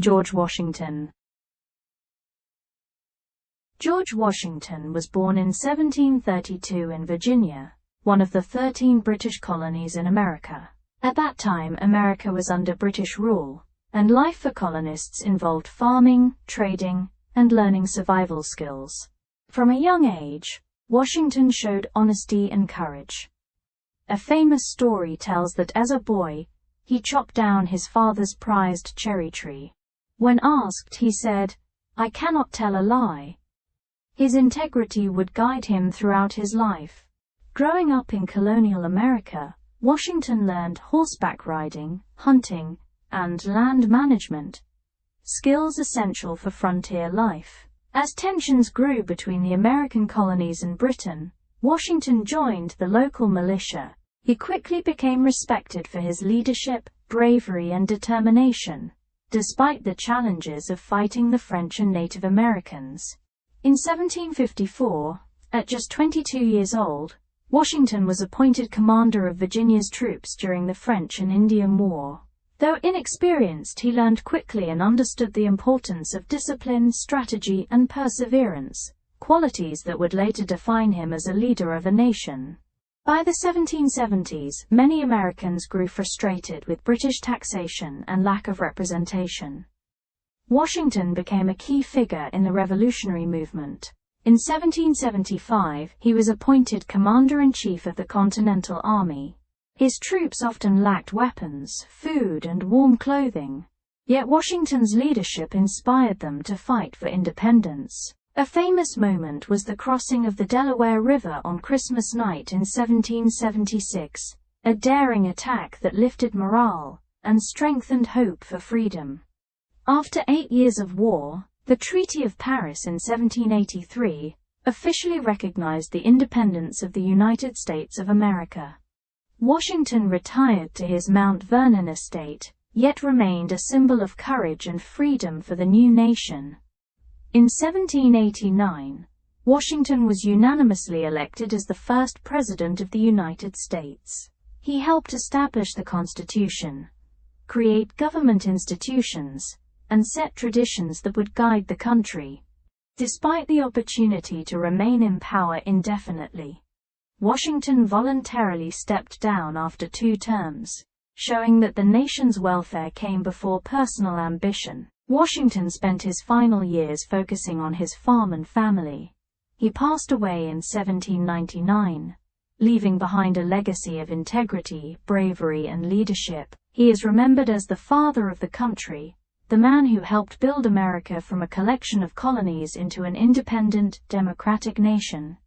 George Washington. George Washington was born in 1732 in Virginia, one of the 13 British colonies in America. At that time, America was under British rule, and life for colonists involved farming, trading, and learning survival skills. From a young age, Washington showed honesty and courage. A famous story tells that as a boy, he chopped down his father's prized cherry tree. When asked, he said, "I cannot tell a lie." His integrity would guide him throughout his life. Growing up in colonial America, Washington learned horseback riding, hunting, and land management, skills essential for frontier life. As tensions grew between the American colonies and Britain, Washington joined the local militia. He quickly became respected for his leadership, bravery, and determination, despite the challenges of fighting the French and Native Americans. In 1754, at just 22 years old, Washington was appointed commander of Virginia's troops during the French and Indian War. Though inexperienced, he learned quickly and understood the importance of discipline, strategy, and perseverance, qualities that would later define him as a leader of a nation. By the 1770s, many Americans grew frustrated with British taxation and lack of representation. Washington became a key figure in the Revolutionary movement. In 1775, he was appointed Commander-in-Chief of the Continental Army. His troops often lacked weapons, food, and warm clothing. Yet Washington's leadership inspired them to fight for independence. A famous moment was the crossing of the Delaware River on Christmas night in 1776, a daring attack that lifted morale and strengthened hope for freedom. After 8 years of war, the Treaty of Paris in 1783 officially recognized the independence of the United States of America. Washington retired to his Mount Vernon estate, yet remained a symbol of courage and freedom for the new nation. In 1789, Washington was unanimously elected as the first President of the United States. He helped establish the Constitution, create government institutions, and set traditions that would guide the country. Despite the opportunity to remain in power indefinitely, Washington voluntarily stepped down after 2 terms, showing that the nation's welfare came before personal ambition. Washington spent his final years focusing on his farm and family. He passed away in 1799, leaving behind a legacy of integrity, bravery, and leadership. He is remembered as the father of the country, the man who helped build America from a collection of colonies into an independent, democratic nation.